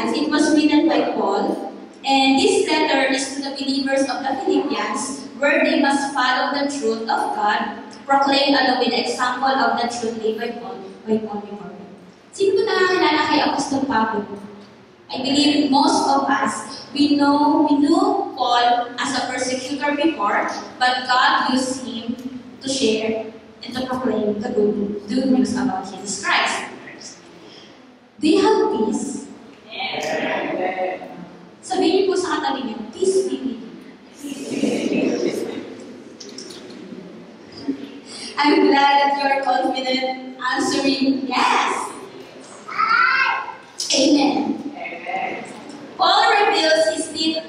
Philippians, it was written by Paul, and this letter is to the believers of the Philippians, where they must follow the truth of God, proclaim along with the example of the truth laid by Paul before them. Sino ba nakakilala kay Apostol Pablo? I believe most of us, we knew Paul as a persecutor before, but God used him to share and to proclaim the good news about Jesus Christ. Do you have peace? Yes. Sabihin niyo po sa katabi niyo, peace be with you. I'm glad that you are confident answering yes. Amen. Paul reveals his deep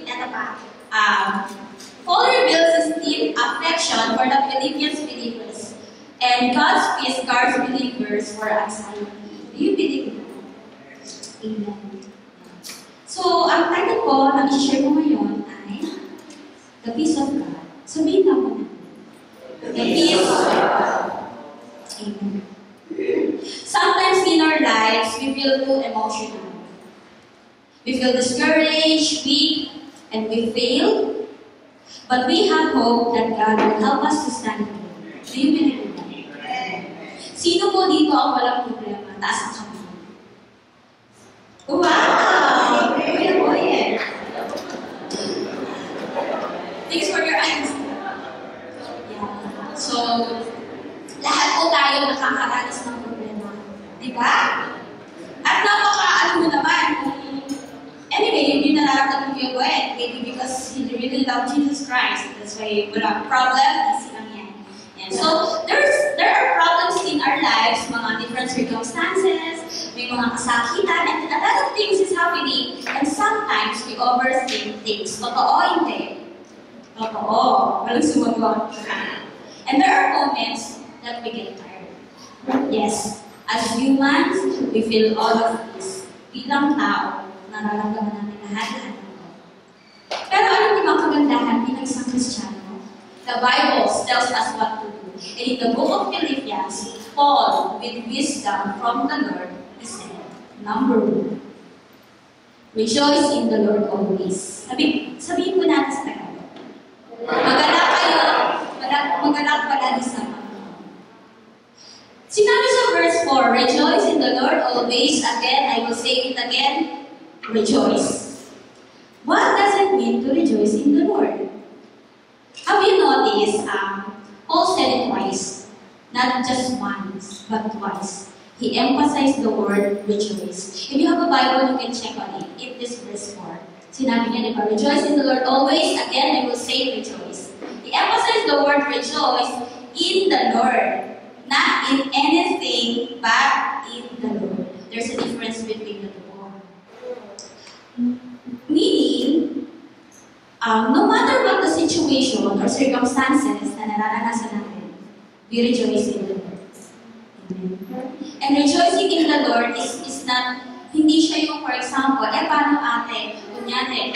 affection for the Philippians believers, and God's peace guards believers for anxiety. Do you believe that? Amen. So, ang title ko na i-share ko ngayon ay The Peace of God. Sabihin na mo na. The Peace of God. Amen. Sometimes in our lives, we feel too emotional. We feel discouraged, weak, and we fail. But we have hope that God will help us to stand firm. Do you believe that? Sino po dito ang walang problema? Taas ang kamay. Wow! Kuya Boyen. Thanks for your eyes. Yeah. So, lahat po tayo nakakaranas ng problema. Diba? At napaka-ano mo naman. Anyway, yun yung nararamdaman ko yung Boyen. Maybe because he really loved Jesus Christ. That's why wala problem, easy lang yan. And so, there are problems in our lives, mga different circumstances, may mga kasakitan, and a lot of things is happening. And sometimes, we overthink things. Totoo, hindi. Totoo. Walang sumagot. And there are moments that we get tired. Yes, as humans, we feel all of this. Bilang tao, nararamdaman natin lahat ng ito. Pero ano yung mga kagandahan bilang isang Kristiyano? The Bible tells us what to do. And in the book of Philippians, Paul, with wisdom from the Lord, he said, number 1, rejoice in the Lord always. Sabihin ko natin sa Tagalog. Magalak kayo, magalak palagi sa Panginoon. Sinabi sa verse 4, rejoice in the Lord always. Again, I will say it again, rejoice. What does it mean to rejoice in the Lord? Have you noticed, Paul said it twice, not just once, but twice. He emphasized the word rejoice. If you have a Bible, you can check on it. It is verse 4. Sinabi niya, diba, rejoice in the Lord always. Again, I will say rejoice. He emphasized the word rejoice in the Lord. Not in anything, but in the Lord. There's a difference between the two. Meaning, no matter what the situation or circumstances na nararanasan natin, we rejoice in the Lord. Amen. And rejoicing in the Lord is not, hindi siya yung, for example, paano ate, kunyari,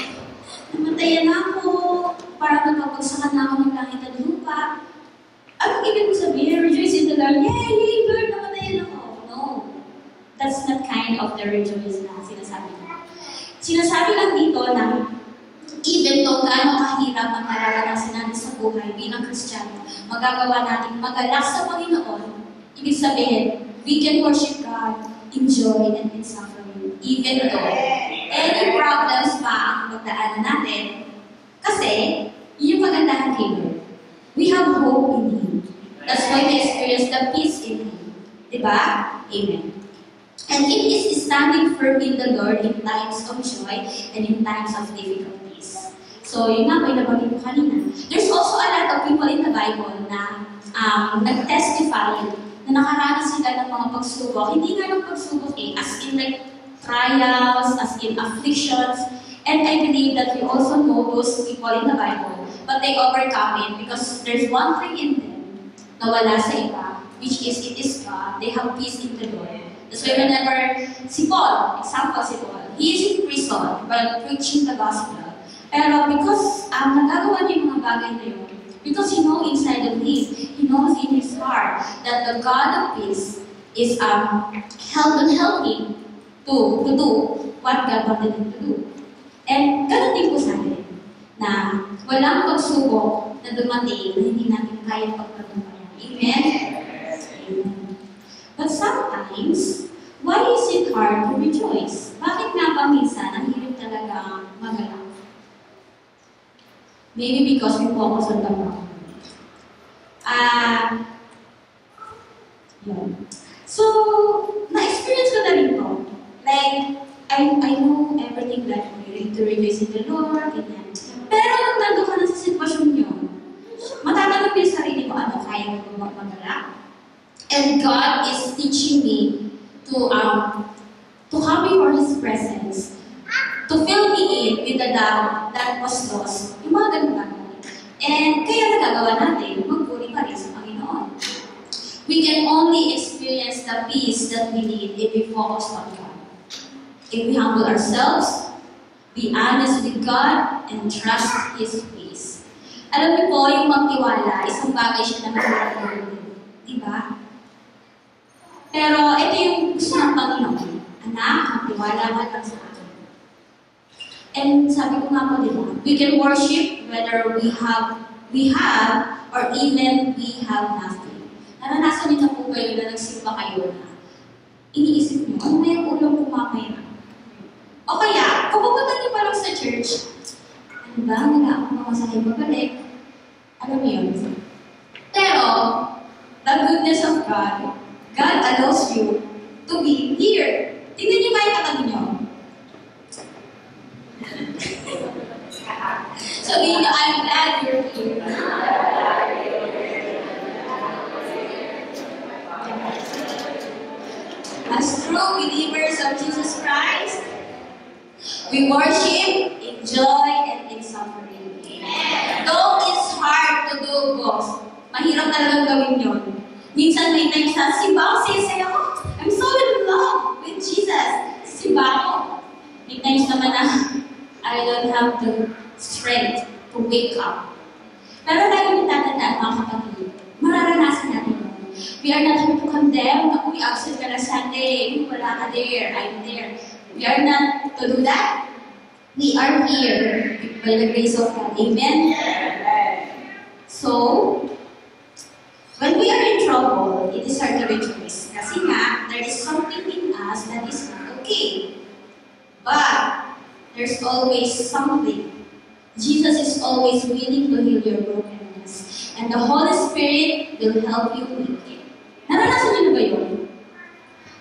namatayan ako, parang napapagsakan na ako ng langit at lupa. Anong ibig mo sabihin? Rejoice in the Lord. Yay, Lord, namatayan ako. No. That's not kind of the rejoice na sinasabi ko. Sinasabi lang dito na even though gaano kahirap ang nararanasan natin sa buhay bilang Kristiyano, magagawa natin magalak sa Panginoon. Ibig sabihin, we can worship God in joy and in suffering, even though any problems pa ang pagdaanan natin. Kasi, yun yung magandahan kay Lord. We have hope in Him. That's why we experience the peace in Him. Diba? Amen. And it is standing firm in the Lord in times of joy and in times of difficulties. So, yun nga po yung nabanggit ko kanina. There's also a lot of people in the Bible na nag-testify na nakaranas sila ng mga pagsubok. Hindi nga ng pagsubok as in like trials, as in afflictions. And I believe that we also know those people in the Bible, but they overcome it because there's one thing in them na wala sa iba, which is it is God. They have peace in the Lord. That's why whenever si Paul, example si Paul, he is in prison while preaching the gospel. Pero because nagagawa niya yung mga bagay na yun, because he knows inside of him, he knows in his heart that the God of peace is helping him to do what God wanted him to do. And ganun din po sa atin, na walang pagsubok na dumating na hindi natin kaya pagpatumpayan. Amen? Amen. But sometimes, why is it hard to rejoice? Bakit nga ba minsan ang hirap talaga magalak? Maybe because we focus on the problem. So, na-experience ko na rin to. Like, I know everything that we need to rejoice in the Lord, ganyan. Pero nung nandun ka na sa sitwasyon yun, matatanong ko yung sarili ko, ano, kaya ko magmagalak? And God is teaching me to come before His presence, to fill me in with the doubt that was lost. Yung mga ganun bagay. And kaya nagagawa natin, magpuri pa rin sa Panginoon. We can only experience the peace that we need if we focus on God. If we humble ourselves, be honest with God, and trust His peace. Alam niyo po, yung magtiwala, isang bagay siya na magtiwala. Diba? Pero ito yung gusto ng Panginoon. Anak, magtiwala ka lang sa akin. And sabi ko nga po, diba? We can worship whether we have, or even we have nothing. Naranasan niyo na po ba yun na nagsimba kayo na iniisip niyo, ano na yung ulam ko mamaya? O kaya, kung pupunta niyo pa lang sa church, ano ba, nag-aakong mamasahin pabalik? Alam niyo yun? Pero, the goodness of God, God allows you to be here. Tingnan niyo ba yung katabi niyo? Sabihin niyo, I'm glad you're here. As true believers of Jesus Christ, we worship in joy and in suffering. Amen. Though it's hard to do both, mahirap talagang gawin yun. Minsan may times na, simba ako, say ako, I'm so in love with Jesus. Simba ako. May times naman na, I don't have the strength to wake up. Pero lagi yung tatandaan, mga kapatid, mararanasan natin yun. We are not here to condemn, uy, absent ka na Sunday, wala ka there, I'm there. We are not to do that. We are here by the grace of God. Amen? So, when we are in trouble, it is hard to rejoice. Kasi nga, there is something in us that is not okay. But, there's always something. Jesus is always willing to heal your brokenness. And the Holy Spirit will help you with it. Naranasan niyo na ba yun?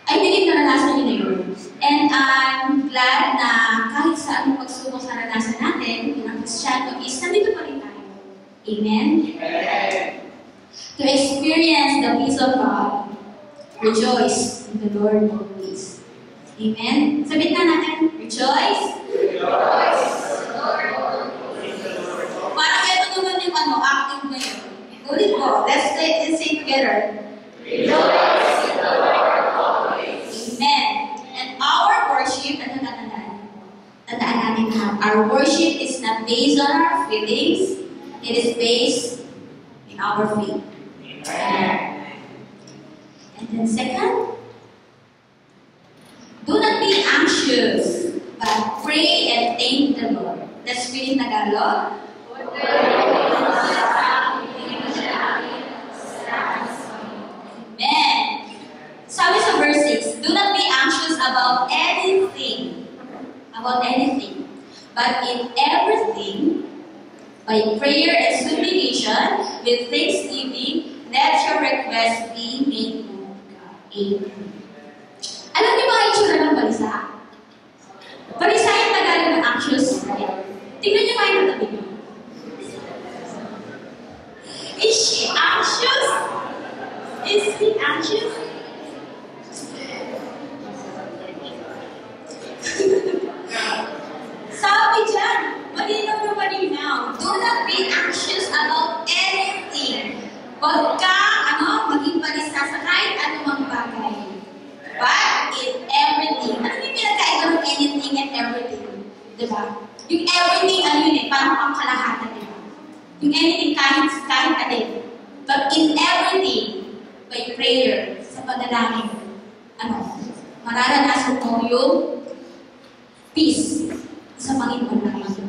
I believe naranasan niyo na yun. And I'm glad na kahit sa anong pagsubok sa naranasan natin, bilang Kristiyano is, nandito pa rin tayo. Amen? Amen. To experience the peace of God, rejoice in the Lord always. Amen? Sabihin na natin, rejoice. Rejoice. Parang ito naman yung active na yun. Ulit po. Let's say together. Rejoice in the Lord always. Amen. And our worship, tandaan natin ha, our worship is not based on our feelings, it is based in our faith. Amen. And then second, do not be anxious, but pray and thank the Lord. Let's read in Tagalog. Amen. Sabi sa verse 6, do not be anxious about anything, but in everything, by prayer and supplication, with thanksgiving, let your request be made known to God. Amen. Alam niyo mga itsura ng balisa? Balisa yung Tagalog ng anxious. Tingnan niyo kayo katabi niyo. Is she anxious? Is he anxious? Sabi dyan, malinaw na malinaw. Do not be anxious about anything. Huwag ka, maging balisa sa kahit anumang bagay. But in everything. Ano yung pinagkaiba ng anything and everything? Diba? Yung everything, parang pangkalahatan, diba? Yung anything, kahit alin. But in everything, by prayer, sa panalangin, mararanasan mo yung peace sa Panginoon natin.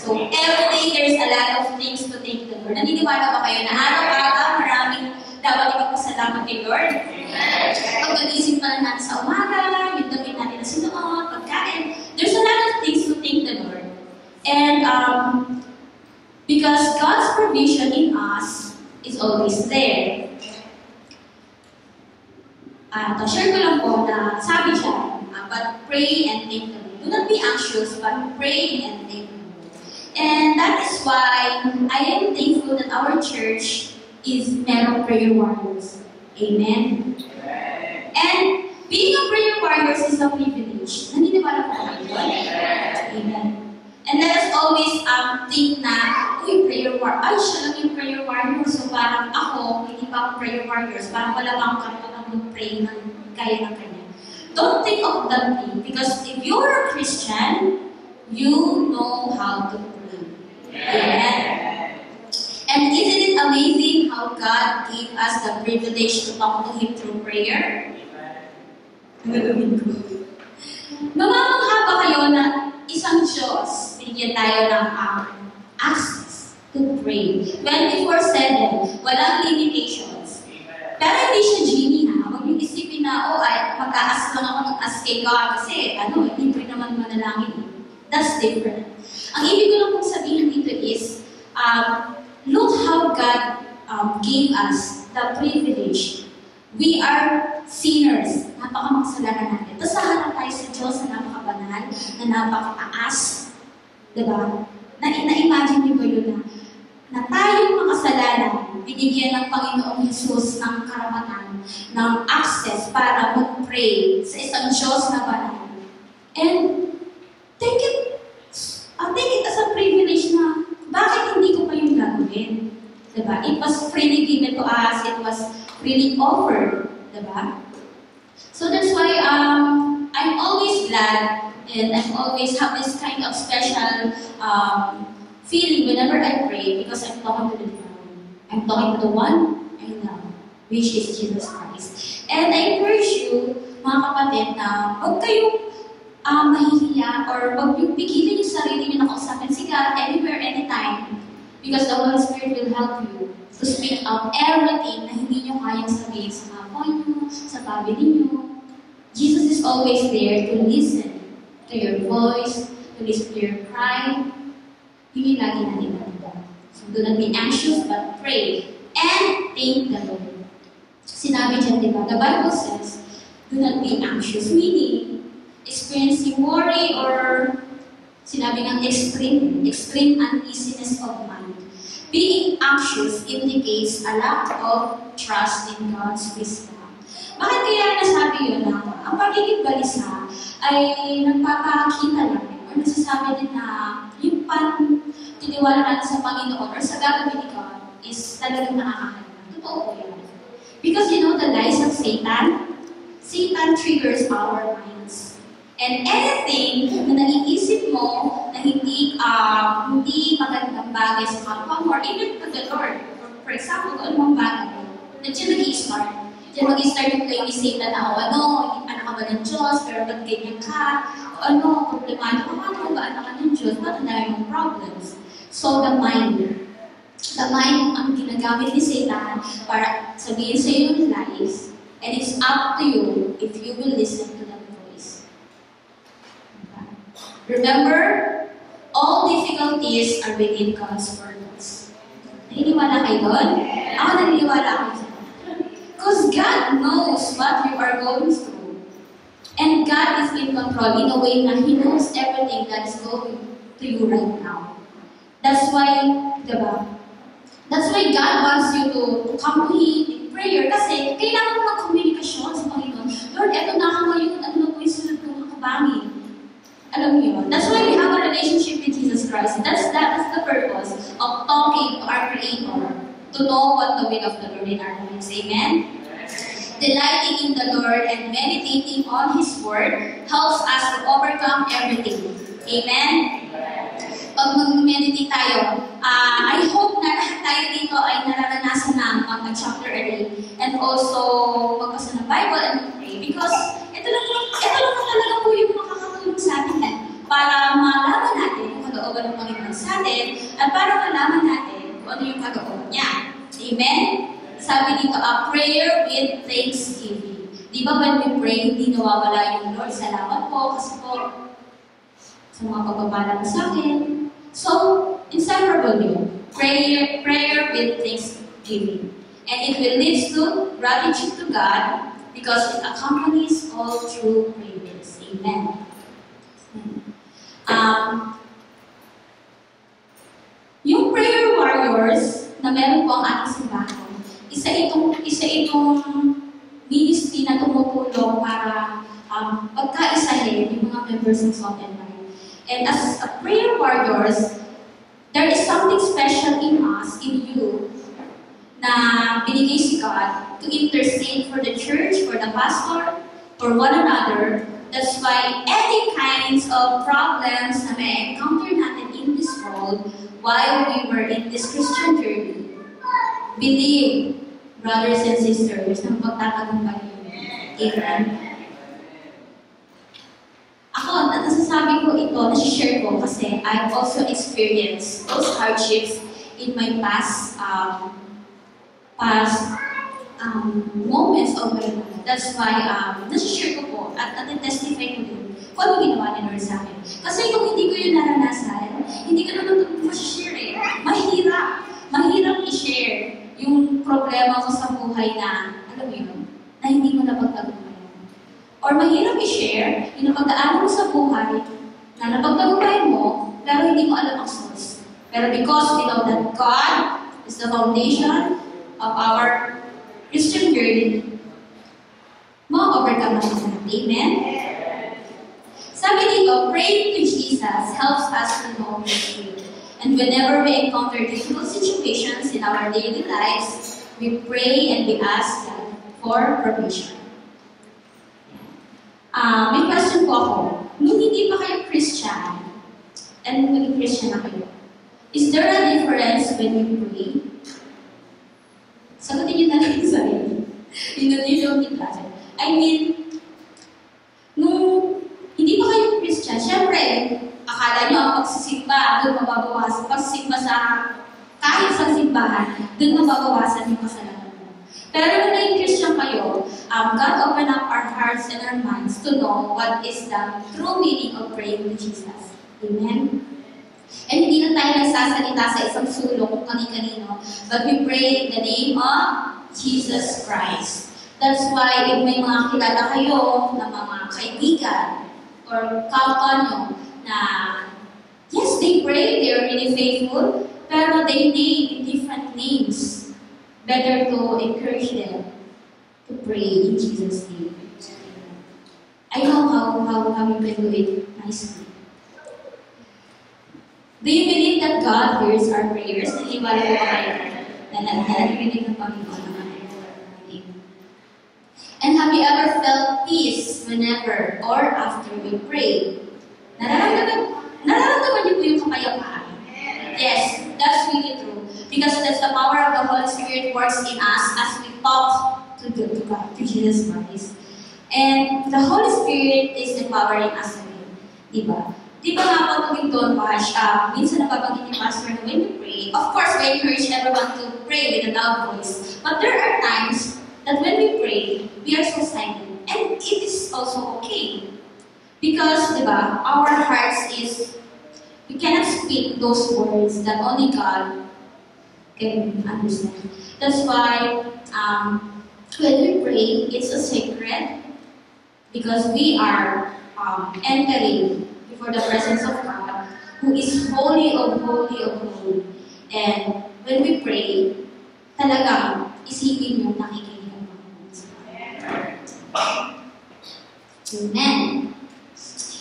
So, every day there's a lot of things to thank the Lord. Naniniwala ba kayo na araw-araw maraming dapat ipagpasalamat kay Lord? Pag nag-isip pa natin sa umaga, yung damit natin na sinuot, pagkain, there's a lot of things to thank the Lord. And because God's provision in us is always there. Share ko lang po na sabi siya, but pray and thank the Lord. Do not be anxious, but pray and thank the Lord. And that is why I am thankful that our church is merong prayer warriors. Amen. And being a prayer warriors is a privilege. Naniniwala po kayo? Amen. And let us always think na, uy, prayer warrior, ay, siya lang yung prayer warrior. So parang ako, hindi pa ako prayer warriors. Parang wala pa akong karapatang mag-pray ng kaya ng kanya. Don't think of that thing. Because if you're a Christian, you know how to pray. Amen. And isn't it amazing how God gave us the privilege to talk to Him through prayer? Mamamangha ba kayo na isang Diyos, binigyan tayo ng access to pray. 24/7, walang limitations. Pero hindi siya genie ha. Huwag yung isipin na, mag-a-ask lang ako ng ask kay God kasi, libre naman manalangin. That's different. Ang ibig ko lang pong sabihin dito is, look how God gave us the privilege. We are sinners. Napaka-makasalanan natin. Tapos naharap tayo sa Diyos na napakabanal, na napaka-taas. Diba? Na-imagine niyo ba yun na tayong makasalanan, binigyan ng Panginoong Jesus ng karapatan, ng access para mag-pray sa isang Diyos na banal. And take it as a privilege na bakit hindi ko pa yung gagawin? Diba? It was freely given to us. It was freely offered. Diba? So that's why I'm always glad and I always have this kind of special feeling whenever I pray because I'm talking to the Father. I'm talking to the one I love, which is Jesus Christ. And I encourage you, mga kapatid, na huwag kayong mahihiya or huwag yung pigilin yung sarili niyo na kausapin si God anywhere, anytime. Because the Holy Spirit will help you to speak out everything na hindi nyo kayang sabihin sa kapwa nyo, sa family nyo. Jesus is always there to listen to your voice, to listen to your cry. Yun yung lagi natin nakita. So do not be anxious, but pray and thank the Lord. Sinabi dyan, diba? The Bible says, do not be anxious, meaning experiencing worry or sinabi ng extreme uneasiness of mind. Being anxious indicates a lack of trust in God's wisdom. Bakit kaya nasabi yun na ang pagiging balisa ay nagpapakita lang or nasasabi din na yung tiniwala natin sa Panginoon or sa gagawin ni God is talagang nakakahalala. Totoo po yun. Because you know the lies of Satan? Satan triggers our minds. And anything na naiisip mo na hindi magandang bagay sa kapwa mo or even to the Lord. For example, kung anong bagay, na dyan nag-i-start. Dyan mag-i-start yung kayo ni Satan na, anak ka ba ng Diyos, pero ba't ganyan ka? Problemado ka, paano ba anak ka ng Diyos? Ba't ang dami mong problems? So, the mind ang ginagamit ni Satan para sabihin sa iyo yung lies. And it's up to you if you will listen to that voice. Remember, all difficulties are within God's purpose. Naniniwala kayo doon? Ako naniniwala ako dyan. Because God knows what you are going through. And God is in control in a way na He knows everything that is going to you right now. That's why, diba? That's why God wants you to come to Him in prayer. Kasi kailangan mo mag-komunikasyon sa Panginoon. Lord, eto na ako ngayon. Ano na po yung sunod kong kakabangin? Alam niyo, that's why we have a relationship with Jesus Christ. That's the purpose of talking to our Creator, to know what the will of the Lord in our lives. Amen? Delighting in the Lord and meditating on His Word helps us to overcome everything. Amen? Pag mag-meditate tayo, I hope na lahat tayo dito ay nararanasan na mag-chapter a day and also magbasa ng Bible and pray because ito lang talaga po yung makakatulong sa atin para malaman natin kung kalooban ng Panginoon sa atin at para malaman natin kung ano yung kalooban niya. Amen? Sabi dito, a prayer with thanksgiving. Di ba when we pray, hindi nawawala yung Lord, salamat po kasi po sa mga pagpapala mo sa akin. So, inseparable yun. Prayer with thanksgiving. And it will lead to gratitude to God because it accompanies all true prayers. Amen. Yung prayer warriors na meron po ang ating simbahan, isa itong ministry na tumutulong para pagkaisahin yung mga members ng Salt and Light. And as a prayer warriors, there is something special in us, in you, na binigay si God to intercede for the church, for the pastor, for one another. That's why any kinds of problems na may encounter natin in this world while we were in this Christian journey, believe, brothers and sisters, na magtatagumpay yun. Amen. Ako, nasasabi ko ito, nasi-share ko kasi I've also experienced those hardships in my past moments of my life. That's why nasi-share ko po at natitestify ko din kung ano ginawa ni Lord sa akin. Kasi kung hindi ko yun naranasan, hindi ko naman ito masishare eh. Mahirap i-share yung problema mo sa buhay na, alam mo yun, na hindi mo napagtagumpayan. Or mahirap i-share yung napagdaanan mo sa buhay na napagtagumpayan mo, pero hindi mo alam ang source. Pero because we know that God is the foundation of our Christian journey, ma-overcome natin sa natin. Amen? Sabi dito, praying to Jesus helps us to know His will. And whenever we encounter difficult situations in our daily lives, we pray and we ask God for provision. May question po ako. Nung hindi pa kayo Christian, and naging Christian na kayo, is there a difference when you pray? Sagutin niyo na lang yung sarili. You don't need that. I mean, nung hindi pa kayo Christian, syempre, akala nyo ang pagsisimba, doon mababawasan. Pagsisimba sa kahit sa simbahan, doon mababawasan yung kasalanan mo. Pero nung naging Christian kayo, God opened up our hearts and our minds to know what is the true meaning of praying to Jesus. Amen? And hindi na tayo nagsasalita sa isang sulong kung kani-kanino, but we pray in the name of Jesus Christ. That's why if may mga kilala kayo na mga kaibigan or kapwa nyo na yes, they pray, they are really faithful, pero they name different names. Better to encourage them to pray in Jesus' name. I know how you can do it nicely. Do you believe that God hears our prayers? Naniwala ko ba kayo na narinig ng Panginoon ang ating prayer? And have you ever felt peace whenever or after we pray? Nararamdaman niyo po yung kapayapaan? Yes, that's really true. Because that's the power of the Holy Spirit works in us as we talk to God, to Jesus Christ. And the Holy Spirit is empowering us again. Diba? Di ba nga po tuwing doon, minsan nababanggit ni Pastor na when we pray, of course, we encourage everyone to pray with a loud voice. But there are times that when we pray, we are so silent. And it is also okay. Because, di ba, our hearts is, we cannot speak those words that only God can understand. That's why, when we pray, it's a secret because we are entering before the presence of God, who is holy of holy of holy. And when we pray, talagang isipin mo nakikinig ang Panginoon sa atin. Amen.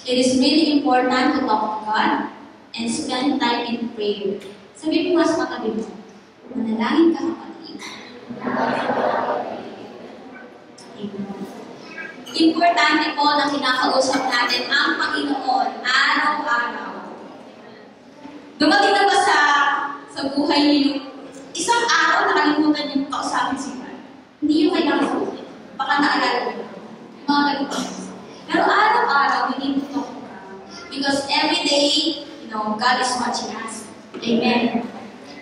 It is really important to talk to God and spend time in prayer. Sabi mo nga sa katabi mo, manalangin ka kapatid. Amen. Importante po na kinakausap natin ang Panginoon araw-araw. Dumating na ba sa buhay niyo isang araw nakalimutan niyo kausapin si God? Hindi yung kailangan sa buhay. Baka naalala niyo. Mga ganito. Pero araw-araw, we need to talk to God. We Because every day, God is watching us. Amen.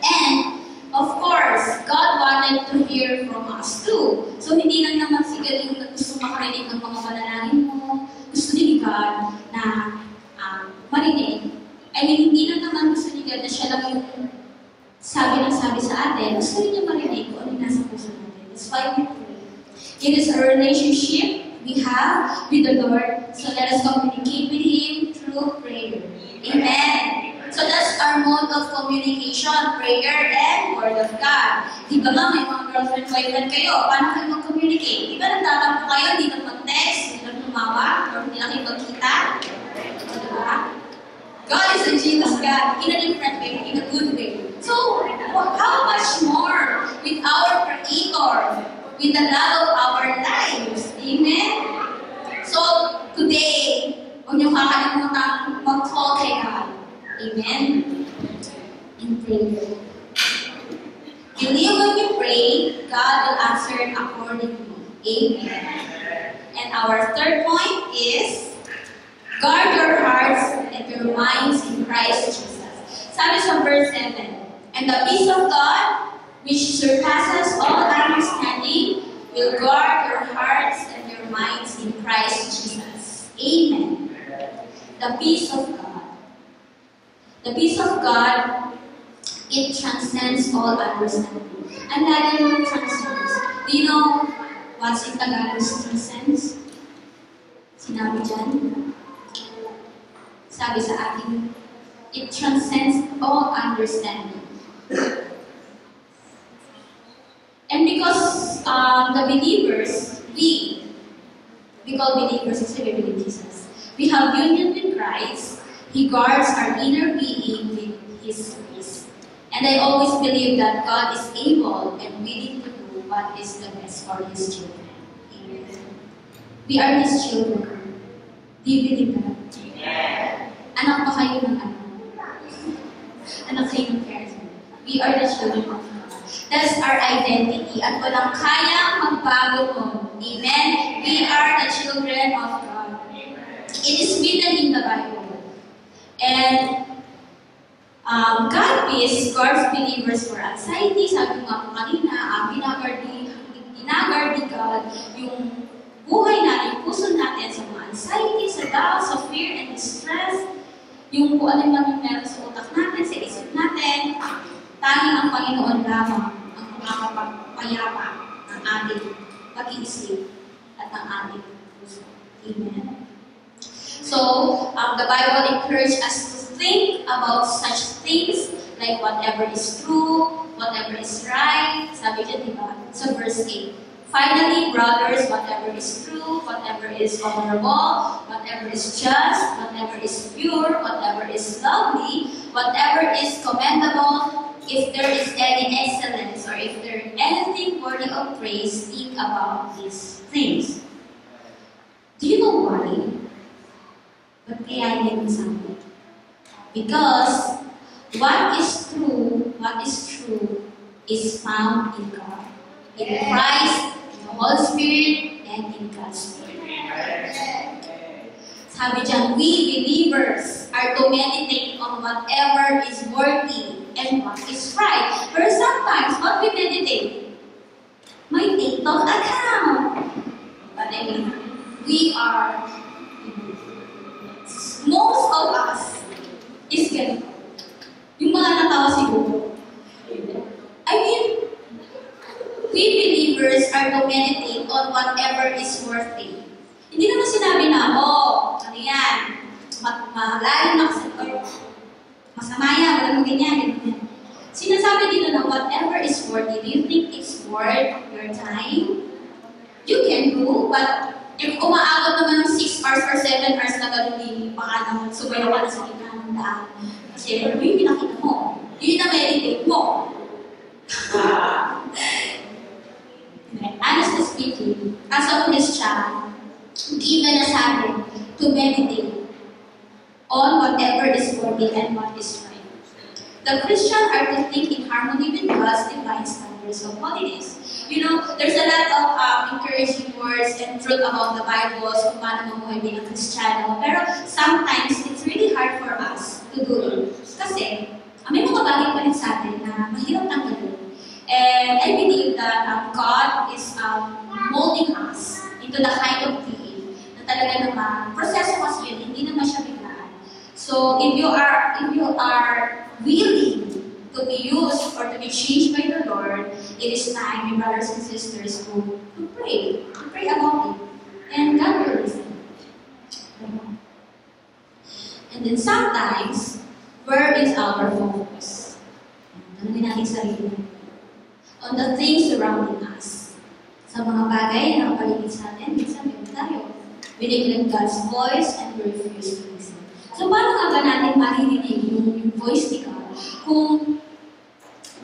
And, of course, God wanted to hear from us too. So, hindi lang naman si God yung gusto makarinig ng mga panalangin mo. Gusto ni God na marinig. I mean, hindi lang naman gusto ni God na siya lang yung sabi sa atin. Gusto rin niya marinig kung ano yung nasa puso natin. That's why we pray. It is a relationship we have with the Lord. So, let us communicate with Him through prayer. Amen. So that's our mode of communication, prayer and Word of God. Di ba nga, may mga girlfriend, boyfriend kayo, paano kayo mag-communicate? Di ba nagtatampo kayo, hindi lang mag-text, hindi lang tumawa, or hindi lang kayo magkita? Di ba? God is a Jesus God, in a different way, in a good way. So, how much more with our Creator, with the love of our lives? Amen? So, today, huwag niyo kakalimutan mag-call kay God. Amen? In prayer. Believe when you pray, God will answer accordingly. Amen. And our third point is, guard your hearts and your minds in Christ Jesus. Sabi sa verse 7, and the peace of God, which surpasses all understanding, will guard your hearts and your minds in Christ Jesus. Amen. The peace of God. The peace of God, it transcends all understanding. Ang lalim ng transcends. Do you know what's in Tagalog transcends? Sinabi dyan? Sabi sa akin, it transcends all understanding. And because the believers, we call believers kasi we believe Jesus. We have union with Christ. He guards our inner being with His peace. And I always believe that God is able and willing to do what is the best for His children. Amen. We are His children. Do you believe that? Amen. Anak ba kayo ng ano? Anak kayo ng parents? We are the children of God. That's our identity. At walang kayang magbago nun. Amen? We are the children of God. It is written in the Bible. And God peace guards believers for anxiety. Sabi nga po kanina, ginaguard ni God yung buhay natin, yung puso natin sa mga anxiety, sa doubt, sa fear and distress, yung kung ano man yung meron sa utak natin, sa isip natin, tanging ang Panginoon lamang ang makakapagpayapa ng ating pag-iisip at ng ating puso. Amen. So, the Bible encourages us to think about such things like whatever is true, whatever is right. Sabi dyan, diba? So, verse 8. Finally, brothers, whatever is true, whatever is honorable, whatever is just, whatever is pure, whatever is lovely, whatever is commendable, if there is any excellence or if there is anything worthy of praise, think about these things. Do you know why? Ba't kaya yan sabi? Because what is true is found in God, in Christ, in the Holy Spirit, and in God's Word. Sabi dyan, we believers are to meditate on whatever is worthy and what is right. But sometimes, what we meditate? My TikTok account. But I mean, we are, most of us is ganito. Yung mga natawa siguro. I mean, we believers are to meditate on whatever is worthy. Hindi naman sinabi na, ano yan, malayo na kasi, or masama yan, wala mo ganyan. Sinasabi dito na whatever is worthy, do you think it's worth your time? You can do, but if umaabot naman ng 6 hours or 7 hours na gano'n, hindi pa ka naman sumayaw ka na sa gitna ng daan. Kasi yun yung pinakita mo. Yun na meditate mo. Honestly speaking, as a Christian, given us atin to meditate on whatever is worthy and what is right. The Christian are to think in harmony with God's divine standards of holiness. You know, there's a lot of encouraging words and truth about the Bible, so kung paano mamuhay bilang Kristiyano. Pero sometimes, it's really hard for us to do it. Kasi, may mga bagay pa rin sa atin na mahirap tanggalin. And I believe that God is molding us into the kind of being na talaga naman, proseso kasi yun, hindi naman siya biglaan. So, if you are willing to be used or to be changed by the Lord, it is time, my brothers and sisters, to pray about it. And God will listen. And then sometimes, where is our focus? Tanungin natin sarili natin. On the things surrounding us. Sa mga bagay na nakapaligid sa atin, minsan meron tayo. We neglect God's voice and we refuse to listen. So, paano nga ba natin maririnig yung voice ni God kung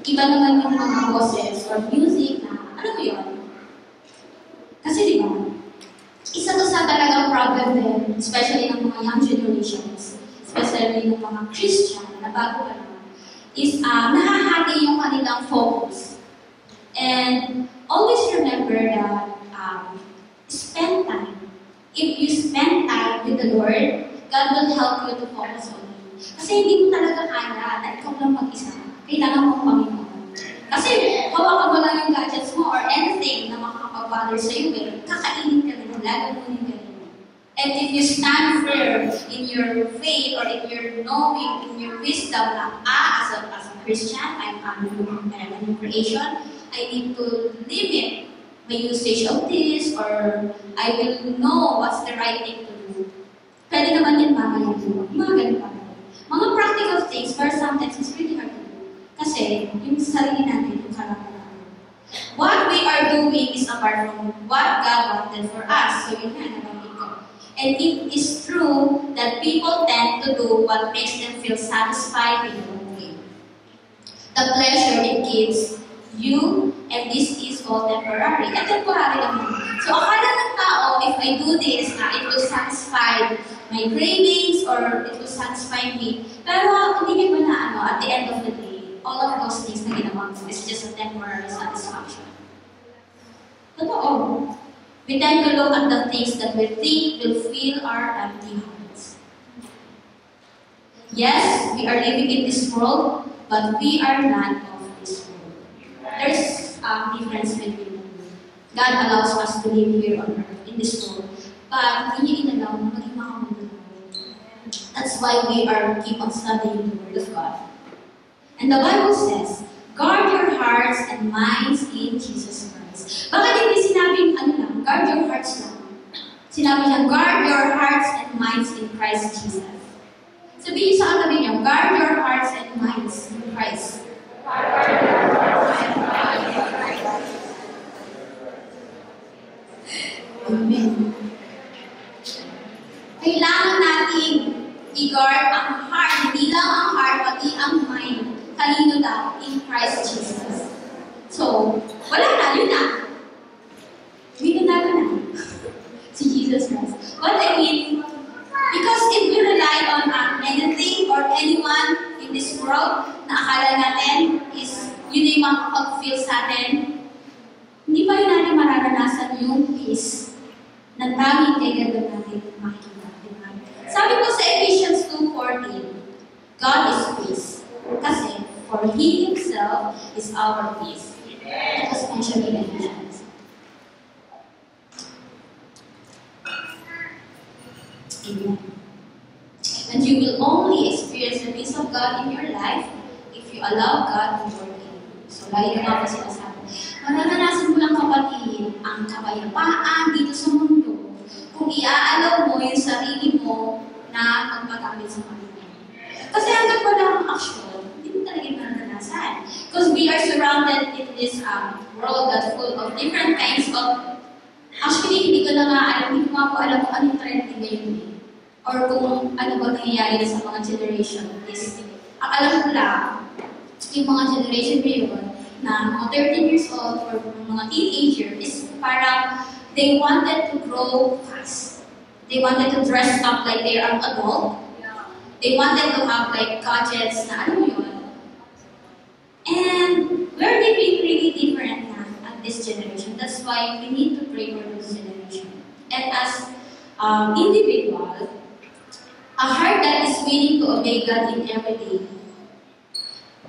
iba naman yung mga boses or music na, ano mo yun? Kasi di ba, isa to sa talagang problem din, especially ng mga young generations, especially ng mga Christian na bago pa naman, is nahahati yung kanilang focus. And always remember that spend time. If you spend time with the Lord, God will help you to focus on Him. Kasi hindi mo talaga kaya na ikaw lang mag-isa. Kailangan mong Panginoon. Kasi hawakan mo lang yung gadgets mo or anything na makakapag-bother sa'yo, kakainin ka rin, lalamunin ka rin. And if you stand firm in your faith or in your knowing, in your wisdom na, as a Christian, I'm a new creation, I need to limit my usage of this or I will know what's the right thing to do. Pwede naman yan mamaya po. Mga ganun pa. Mga practical things, but sometimes it's really hard to do. Kasi, yung sarili natin, yung karakter natin. What we are doing is apart from what God wanted for us. So, yun nga, nabanggit ko. And it is true that people tend to do what makes them feel satisfied in their own way. The pleasure it gives you, and this is all temporary. And temporary naman. So, akala ng tao, if I do this, it will satisfy my cravings or it will satisfy me. Pero, hindi nyo ba na, at the end of the day, all of those things na ginawa mo is just a temporary satisfaction. Totoo. We tend to look at the things that we think will fill our empty hearts. Yes, we are living in this world, but we are not of this world. There's a difference between them. God allows us to live here on earth, in this world, but hindi niya inalaw na maging makamunod. That's why we keep on studying the Word of God. And the Bible says, guard your hearts and minds in Jesus Christ. Bakit hindi sinabing, guard your hearts lang? Sinabi niya, guard your hearts and minds in Christ Jesus. Sabihin sa katabi niyo, guard your hearts and minds in Christ. Amen. Kailangan nating i-guard ang heart, hindi lang ang heart, pati ang mind. Kanino daw? In Christ Jesus. So, wala na, yun na. Hindi na na. Si Jesus Christ. What I mean, because if we rely on anything or anyone in this world na akala natin is yun yung makakapag-feel sa atin, hindi pa rin natin mararanasan yung peace na tanging kay God natin makikita. Diba? Sabi ko sa Ephesians 2:14, God is peace. Kasi, for He Himself is our peace. That was mentioned in Ephesians. Amen. And you will only experience the peace of God in your life if you allow God to work in you. So, lagi ko nga po sinasabi, mararanasan mo lang kapatid ang kapayapaan dito sa mundo kung iaalaw mo yung sarili mo na magpagamit sa Panginoon. Kasi hanggang wala ang aksyon, hindi mo talaga mararanasan. Because we are surrounded in this world that's full of different kinds of, actually, hindi ko na nga alam, hindi ko nga po alam kung anong trending ngayon eh. Or kung ano ba nangyayari sa mga generation. Alam ko lang, yung mga generation ngayon, na mga 13 years old or mga teenager is parang they wanted to grow fast. They wanted to dress up like they are an adult. They wanted to have like gadgets na ano yun. And we're living really different na at this this generation. That's why we need to pray for this generation. And as individual, a heart that is willing to obey God in every day,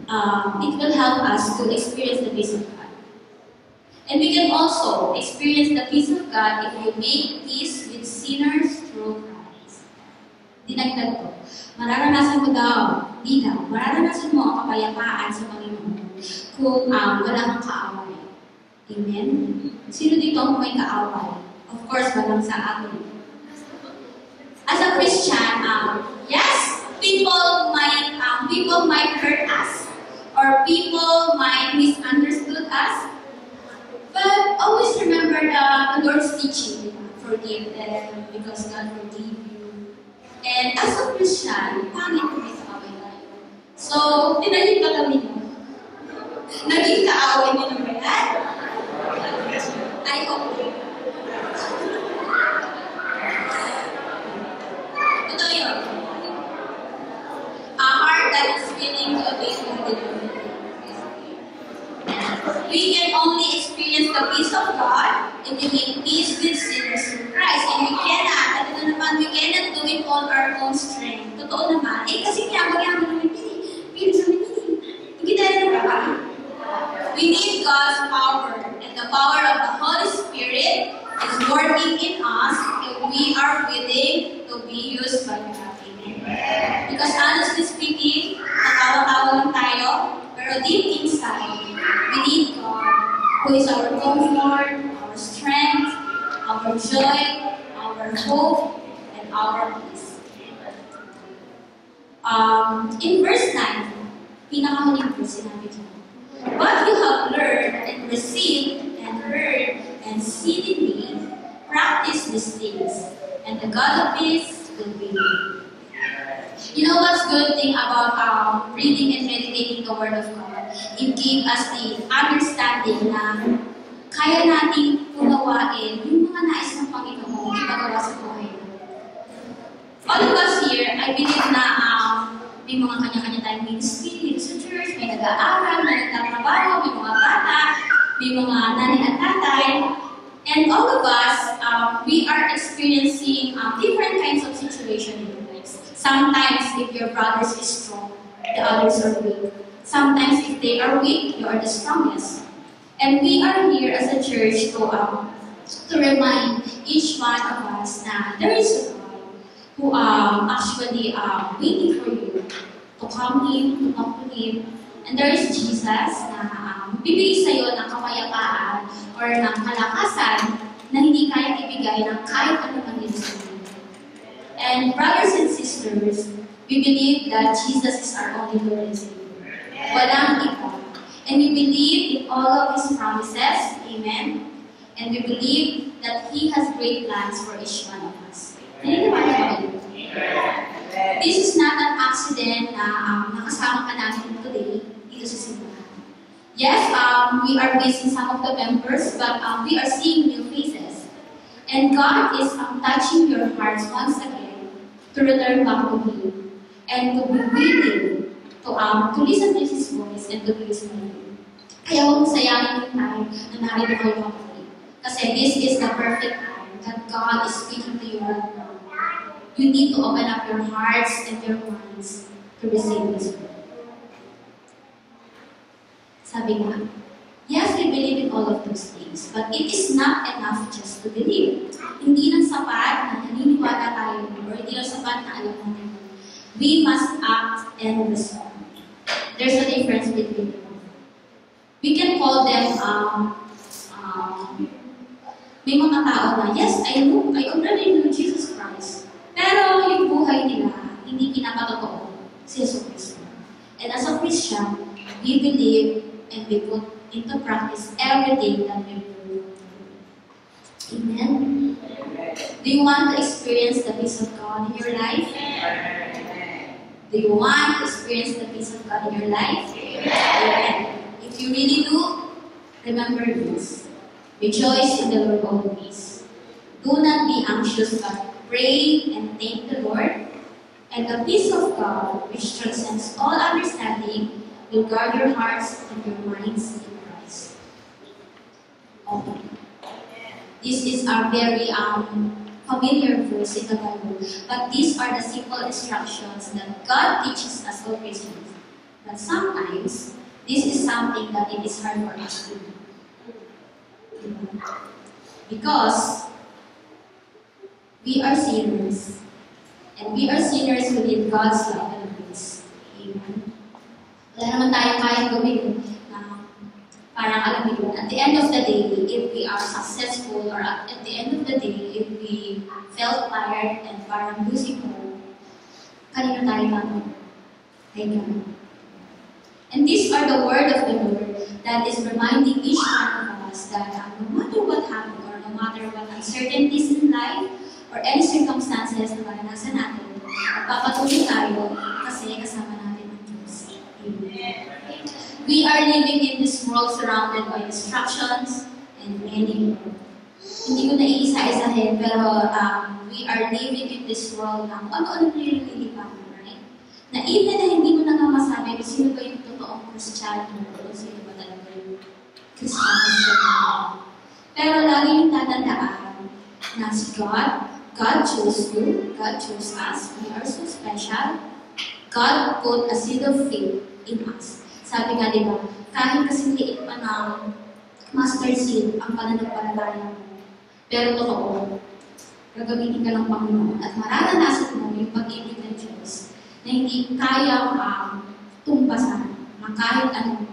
it will help us to experience the peace of God. And we can also experience the peace of God if you make peace with sinners through Christ. Dinagdag ko, mararanasan mo daw, mararanasan mo ang kapayapaan sa Panginoon kung wala kang kaaway. Amen? Sino dito ang may kaaway? Of course, walang sa atin. As a Christian, yes, people might hurt us, or people might misunderstood us. But always remember the Lord's teaching. Forgive them because God forgive you. And as a Christian, pangit kung may kaaway tayo. So, tinayin ka kami mo. Naging kaaway niyo na ba yan? I hope. Ito yun. A heart that is willing to obey God. We can only experience the peace of God if we make peace with sinners through Christ. And we cannot do it on our own strength. Totoo naman. Kasi yaman naman pili sa pili. Hindi tayo nagpapa. We need God's power. And the power of the Holy Spirit is working in us if we are willing to be used by God. Amen. Because honestly speaking, natawa-tawa lang tayo, pero deep inside, we need God, who is our comfort, our strength, our joy, our hope, and our peace. In verse 9, pinakahuling verse sinabi dyan, what you have learned and received and heard and seen in me, practice these things, and the God of peace will be with you. You know what's good thing about reading and meditating the Word of God? It gives us the understanding na kaya nating unawain yung mga nais ng Panginoon ipagawa sa buhay natin. All of us here, I believe na may mga kanya-kanya tayong ministry sa church, may nag-aaral, may nagtatrabaho, may mga bata, may mga nanay at tatay. And all of us, we are experiencing different kinds of situations in our lives. Sometimes, if your brothers is strong, the others are weak. Sometimes, if they are weak, you are the strongest. And we are here as a church to remind each one of us that there is a God who actually waiting for you to come in, to talk to Him. And there is Jesus na bibigay sa iyo ng kapayapaan or ng kalakasan na hindi kaya ibigay ng kahit anong nangyari sa iyo. And brothers and sisters, we believe that Jesus is our only Lord and Savior. Walang iba. And we believe in all of His promises. Amen. And we believe that He has great plans for each one of us. Naniniwala ba kayo? This is not an accident na nakasama ka namin today dito sa simbahan. Yes, we are missing some of the members, but we are seeing new faces. And God is touching your hearts once again to return back to Him and to be willing to listen to His voice and to do His will. Kaya huwag sayangin yung time na narito kayo kapatid. Kasi this is the perfect time that God is speaking to you right now. You need to open up your hearts and your minds to receive His word. Sabi nga, yes, we believe in all of those things, but it is not enough just to believe. Hindi lang sapat na naniniwala tayo or hindi lang sapat na alam natin. We must act and respond. There's a difference between them. We can call them, may mga tao na, yes, I already know Jesus Christ. Pero yung buhay nila, hindi pinapatotoo si Jesus Christ. And as a Christian, we believe and we put into practice everything that we do. Amen? Do you want to experience the peace of God in your life? Do you want to experience the peace of God in your life? Amen. If you really do, remember this. Rejoice in the Lord always. Do not be anxious, but pray and thank the Lord. And the peace of God, which transcends all understanding, will guard your hearts and your minds in Christ. open. This is our very familiar verse in the Bible. But these are the simple instructions that God teaches us all Christians. But sometimes, this is something that it is hard for us to do. Because we are sinners. And we are sinners who need God's love and grace. Amen. Wala naman tayong kayang gawin na parang alam mo yun, at the end of the day, if we are successful, or at the end of the day, if we felt tired and parang losing hope, kanina tayo natin. Kay God. And these are the word of the Lord that is reminding each one of us that no matter what happened, or no matter what uncertainties in life, or any circumstances na maranasan natin, magpapatuloy tayo kasi kasama natin ang Diyos. Amen. We are living in this world surrounded by distractions and many more. Hindi ko na iisa-isahin, pero we are living in this world na kung ano-ano nililipan, right? Na even na hindi mo na nga masabi kung sino ba yung totoong Kristiyano o sino ba talaga yung Kristiyano. Pero lagi yung tatandaan na si God chose you, God chose us, we are so special. God put a seed of faith in us. Sabi nga, diba, kahit kasing liit pa ng mustard seed ang pananampalataya mo. Pero totoo, gagamitin ka ng Panginoon at mararanasan mo yung pag-ibig ng Diyos na hindi kayang tumpasan ng kahit anong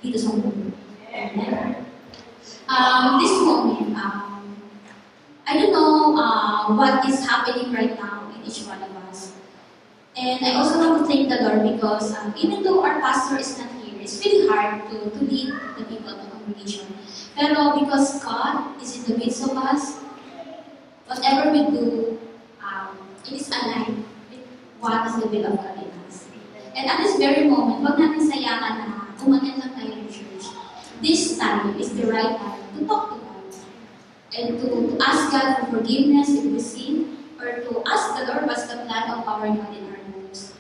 dito sa mundo. Amen. This moment, I don't know what is happening right now in each one of us. And I also want to thank the Lord because even though our pastor is not here, it's really hard to lead the people of the congregation. Pero because God is in the midst of us, whatever we do, it is aligned with what is the will of God in us. And at this very moment, huwag natin sayangan na umattend lang tayo ng church. This time is the right time to talk to God. And to ask God for forgiveness if we sin, or to ask the Lord what's the plan of our God in our lives.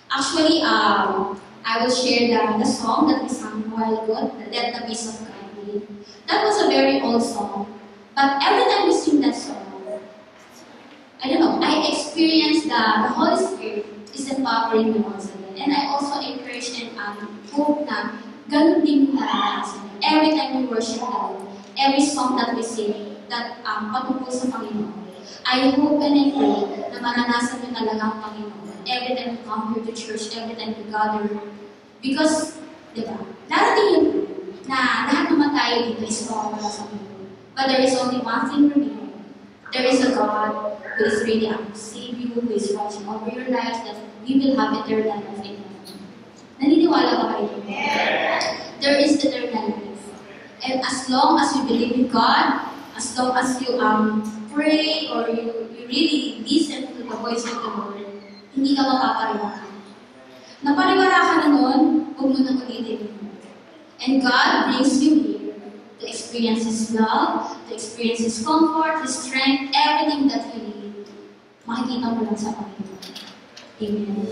Actually, I will share the song that we sang a while ago, Let the Peace of God Be. That was a very old song, but every time we sing that song, I don't know, I experience the Holy Spirit is empowering me once again. And I also encourage and hope na ganun din yung naranasan. Every time we worship God, every song that we sing, that patungkol sa Panginoon. I hope and I pray na maranasan nyo talaga ang Panginoon. Every time we come here to church, every time we gather. Because, di ba, darating yun na lahat naman tayo dito is mawawala sa mundo. But there is only one thing remaining. There is a God who is really able to save you, who is watching over your lives, that we will have eternal life in heaven. Naniniwala ka kayo? There is eternal life. And as long as you believe in God, as long as you pray or you really listen to the voice of the Lord, hindi ka mapapariwara. Napariwara ka na nun, huwag mo na ulitin. And God brings you here to experience His love, to experience His comfort, His strength, everything that you need. Makikita mo lang sa Panginoon. Amen.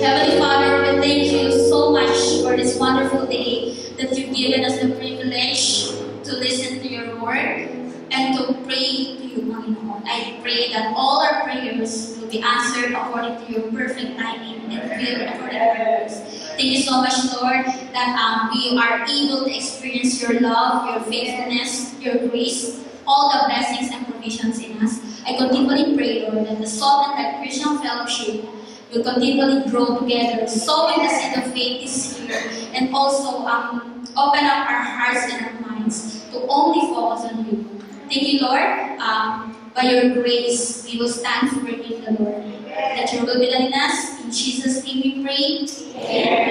Heavenly Father, we thank you so much for this wonderful day that you've given us the privilege to listen to your word and to pray to you, Panginoon. I pray that all our prayers will be answered according to your perfect timing and will according to your words. Thank you so much, Lord, that we are able to experience your love, your faithfulness, your grace, all the blessings and provisions in us. I continually pray, Lord, that the Salt and Light Christian Fellowship will continually grow together, sowing the seed of faith this year, and also open up our hearts and our minds to only focus on you. Thank you, Lord. By your grace, we will stand firm in the Lord. That your will be done in us. In Jesus' name we pray. Amen.